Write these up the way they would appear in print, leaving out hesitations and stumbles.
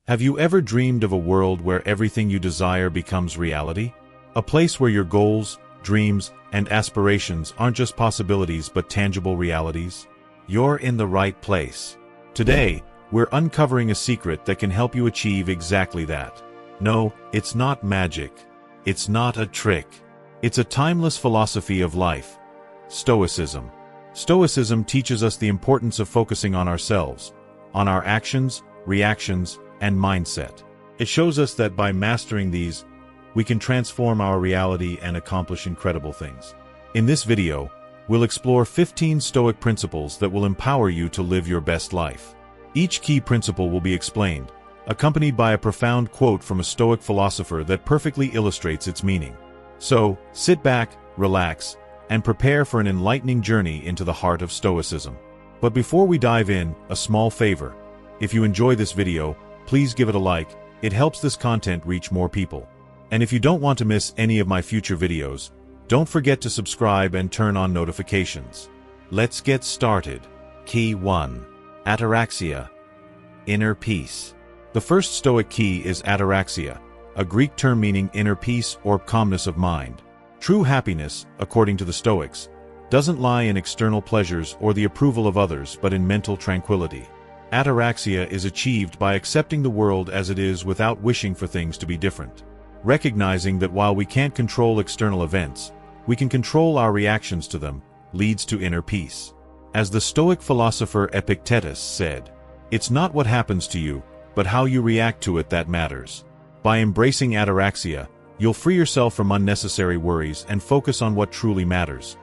Have you ever dreamed of a world where everything you desire becomes reality? A place where your goals, dreams, and aspirations aren't just possibilities but tangible realities? You're in the right place. Today, we're uncovering a secret that can help you achieve exactly that. No, it's not magic. It's not a trick. It's a timeless philosophy of life. Stoicism. Stoicism teaches us the importance of focusing on ourselves, on our actions, reactions, and mindset. It shows us that by mastering these, we can transform our reality and accomplish incredible things. In this video, we'll explore 15 Stoic principles that will empower you to live your best life. Each key principle will be explained, accompanied by a profound quote from a Stoic philosopher that perfectly illustrates its meaning. So, sit back, relax, and prepare for an enlightening journey into the heart of Stoicism. But before we dive in, a small favor. If you enjoy this video, please give it a like. It helps this content reach more people. And if you don't want to miss any of my future videos, don't forget to subscribe and turn on notifications. Let's get started. Key 1. Ataraxia. Inner peace. The first Stoic key is ataraxia, a Greek term meaning inner peace or calmness of mind. True happiness, according to the Stoics, doesn't lie in external pleasures or the approval of others but in mental tranquility. Ataraxia is achieved by accepting the world as it is without wishing for things to be different. Recognizing that while we can't control external events, we can control our reactions to them, leads to inner peace. As the Stoic philosopher Epictetus said, "It's not what happens to you, but how you react to it that matters." By embracing ataraxia, you'll free yourself from unnecessary worries and focus on what truly matters: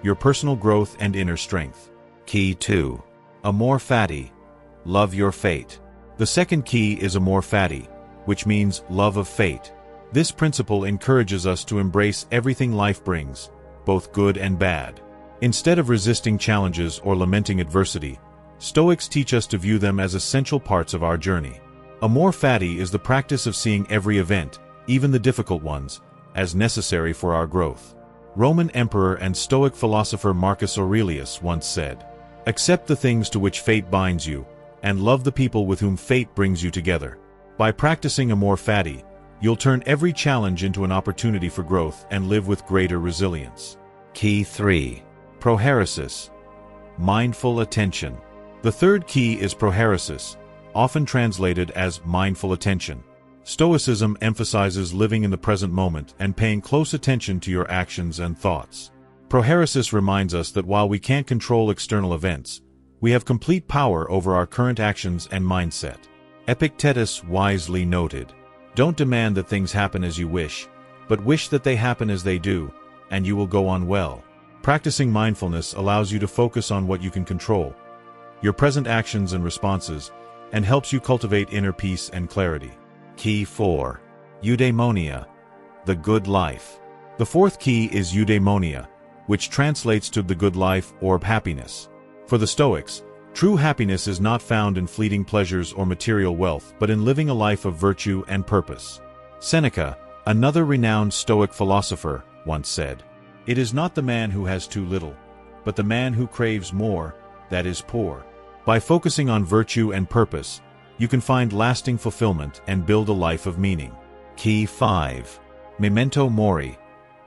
your personal growth and inner strength. Key 2. Amor fati. Love your fate. The second key is amor fati, which means love of fate. This principle encourages us to embrace everything life brings, both good and bad. Instead of resisting challenges or lamenting adversity, Stoics teach us to view them as essential parts of our journey. Amor fati is the practice of seeing every event, even the difficult ones, as necessary for our growth. Roman emperor and Stoic philosopher Marcus Aurelius once said, "Accept the things to which fate binds you, and love the people with whom fate brings you together." By practicing amor fati, you'll turn every challenge into an opportunity for growth and live with greater resilience. Key 3. Prohairesis. Mindful attention. The third key is prohairesis, often translated as mindful attention. Stoicism emphasizes living in the present moment and paying close attention to your actions and thoughts. Prohairesis reminds us that while we can't control external events, we have complete power over our current actions and mindset. Epictetus wisely noted, "Don't demand that things happen as you wish, but wish that they happen as they do, and you will go on well." Practicing mindfulness allows you to focus on what you can control, your present actions and responses, and helps you cultivate inner peace and clarity. Key 4. Eudaimonia. The good life. The fourth key is eudaimonia, which translates to the good life or happiness. For the Stoics, true happiness is not found in fleeting pleasures or material wealth but in living a life of virtue and purpose. Seneca, another renowned Stoic philosopher, once said, "It is not the man who has too little, but the man who craves more, that is poor." By focusing on virtue and purpose, you can find lasting fulfillment and build a life of meaning. Key 5. Memento mori.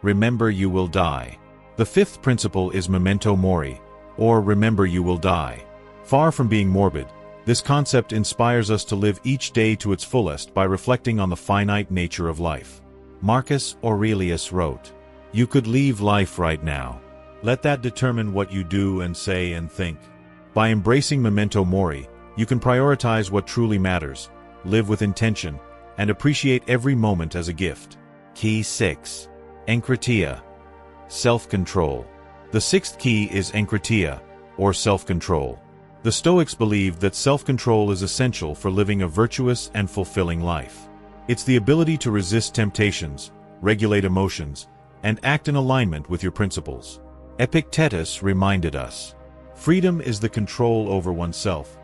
Remember you will die. The fifth principle is memento mori, or remember you will die. Far from being morbid, this concept inspires us to live each day to its fullest by reflecting on the finite nature of life. Marcus Aurelius wrote, "You could leave life right now. Let that determine what you do and say and think." By embracing memento mori, you can prioritize what truly matters, live with intention, and appreciate every moment as a gift. Key 6. Enkritia. Self-control. The sixth key is enkritia, or self-control. The Stoics believed that self-control is essential for living a virtuous and fulfilling life. It's the ability to resist temptations, regulate emotions, and act in alignment with your principles. Epictetus reminded us, "Freedom is the control over oneself,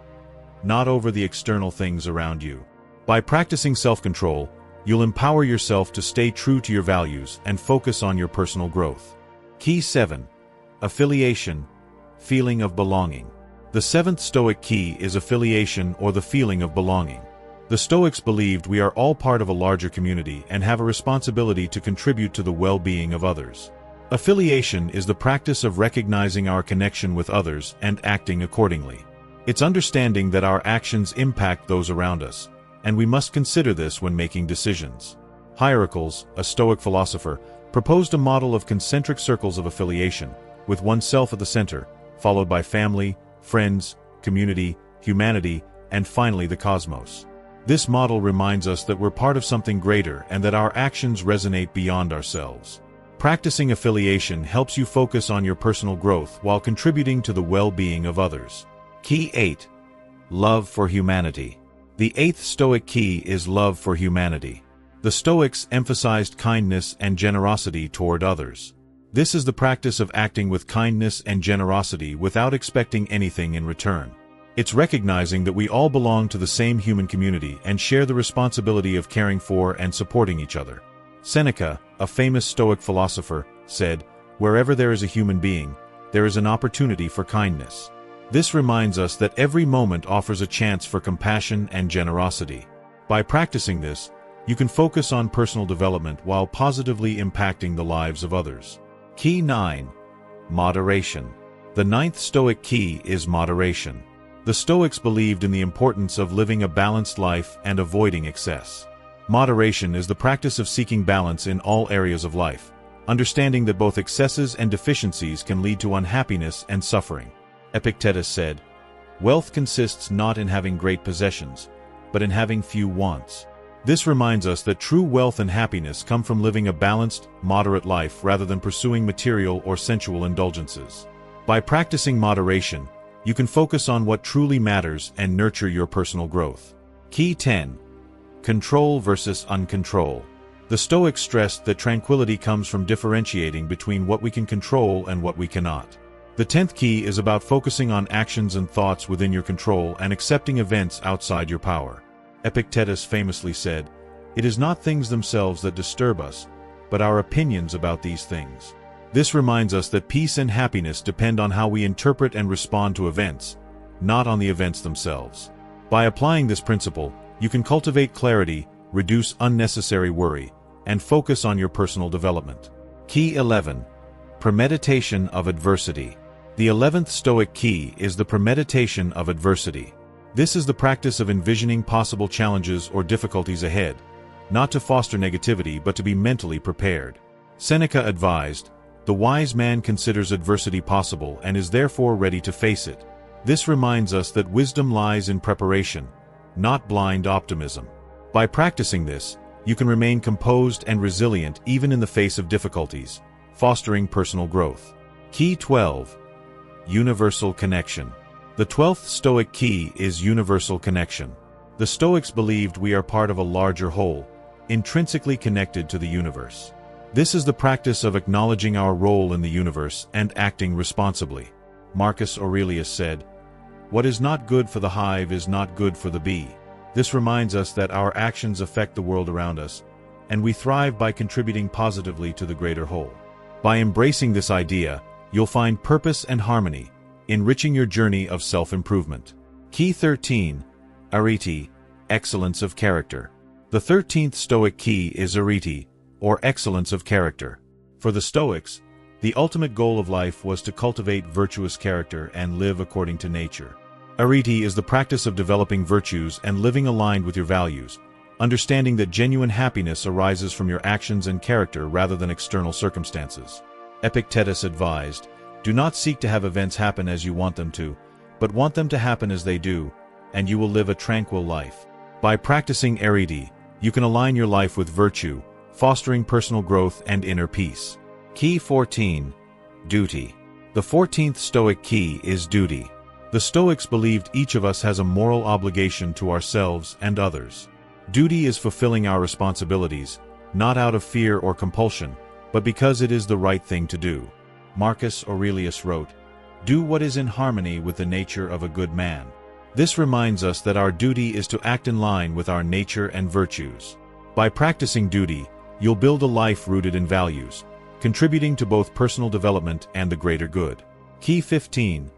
not over the external things around you." By practicing self-control, you'll empower yourself to stay true to your values and focus on your personal growth. Key 7. Affiliation. Feeling of belonging. The seventh Stoic key is affiliation, or the feeling of belonging. The Stoics believed we are all part of a larger community and have a responsibility to contribute to the well-being of others. Affiliation is the practice of recognizing our connection with others and acting accordingly. It's understanding that our actions impact those around us, and we must consider this when making decisions. Hierocles, a Stoic philosopher, proposed a model of concentric circles of affiliation, with oneself at the center, followed by family, friends, community, humanity, and finally the cosmos. This model reminds us that we're part of something greater and that our actions resonate beyond ourselves. Practicing affiliation helps you focus on your personal growth while contributing to the well-being of others. Key 8. Love for humanity. The 8th Stoic key is love for humanity. The Stoics emphasized kindness and generosity toward others. This is the practice of acting with kindness and generosity without expecting anything in return. It's recognizing that we all belong to the same human community and share the responsibility of caring for and supporting each other. Seneca, a famous Stoic philosopher, said, "Wherever there is a human being, there is an opportunity for kindness." This reminds us that every moment offers a chance for compassion and generosity. By practicing this, you can focus on personal development while positively impacting the lives of others. Key 9. Moderation. The 9th Stoic key is moderation. The Stoics believed in the importance of living a balanced life and avoiding excess. Moderation is the practice of seeking balance in all areas of life, understanding that both excesses and deficiencies can lead to unhappiness and suffering. Epictetus said, "Wealth consists not in having great possessions, but in having few wants." This reminds us that true wealth and happiness come from living a balanced, moderate life rather than pursuing material or sensual indulgences. By practicing moderation, you can focus on what truly matters and nurture your personal growth. Key 10. Control versus uncontrol. The Stoics stressed that tranquility comes from differentiating between what we can control and what we cannot. The 10th key is about focusing on actions and thoughts within your control and accepting events outside your power. Epictetus famously said, "It is not things themselves that disturb us, but our opinions about these things." This reminds us that peace and happiness depend on how we interpret and respond to events, not on the events themselves. By applying this principle, you can cultivate clarity, reduce unnecessary worry, and focus on your personal development. Key 11. Premeditation of adversity. The 11th Stoic key is the premeditation of adversity. This is the practice of envisioning possible challenges or difficulties ahead, not to foster negativity but to be mentally prepared. Seneca advised, "The wise man considers adversity possible and is therefore ready to face it." This reminds us that wisdom lies in preparation, not blind optimism. By practicing this, you can remain composed and resilient even in the face of difficulties, fostering personal growth. Key 12. Universal connection. The 12th Stoic key is universal connection. The Stoics believed we are part of a larger whole, intrinsically connected to the universe. This is the practice of acknowledging our role in the universe and acting responsibly. Marcus Aurelius said, "What is not good for the hive is not good for the bee." This reminds us that our actions affect the world around us, and we thrive by contributing positively to the greater whole. By embracing this idea, you'll find purpose and harmony, enriching your journey of self-improvement. Key 13. Areté, excellence of character. The 13th Stoic key is areté, or excellence of character. For the Stoics, the ultimate goal of life was to cultivate virtuous character and live according to nature. Areté is the practice of developing virtues and living aligned with your values, understanding that genuine happiness arises from your actions and character rather than external circumstances. Epictetus advised, "Do not seek to have events happen as you want them to, but want them to happen as they do, and you will live a tranquil life." By practicing areté, you can align your life with virtue, fostering personal growth and inner peace. Key 14. Duty. The 14th Stoic key is duty. The Stoics believed each of us has a moral obligation to ourselves and others. Duty is fulfilling our responsibilities, not out of fear or compulsion, but because it is the right thing to do. Marcus Aurelius wrote, "Do what is in harmony with the nature of a good man." This reminds us that our duty is to act in line with our nature and virtues. By practicing duty, you'll build a life rooted in values, contributing to both personal development and the greater good. Key 15.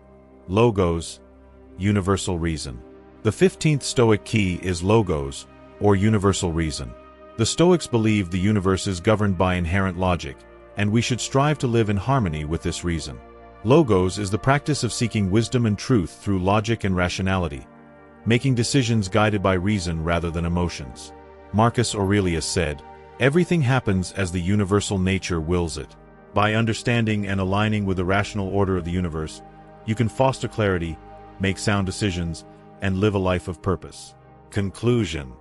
Logos, universal reason. The 15th Stoic key is logos, or universal reason. The Stoics believe the universe is governed by inherent logic, and we should strive to live in harmony with this reason. Logos is the practice of seeking wisdom and truth through logic and rationality, making decisions guided by reason rather than emotions. Marcus Aurelius said, "Everything happens as the universal nature wills it." By understanding and aligning with the rational order of the universe, you can foster clarity, make sound decisions, and live a life of purpose. Conclusion.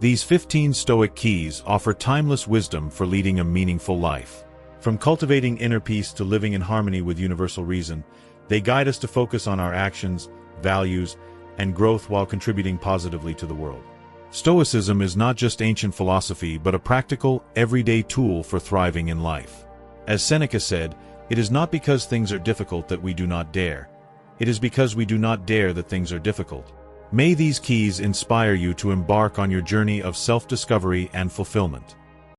These 15 Stoic keys offer timeless wisdom for leading a meaningful life. From cultivating inner peace to living in harmony with universal reason, they guide us to focus on our actions, values, and growth while contributing positively to the world. Stoicism is not just ancient philosophy but a practical, everyday tool for thriving in life. As Seneca said, "It is not because things are difficult that we do not dare. It is because we do not dare that things are difficult." May these keys inspire you to embark on your journey of self-discovery and fulfillment.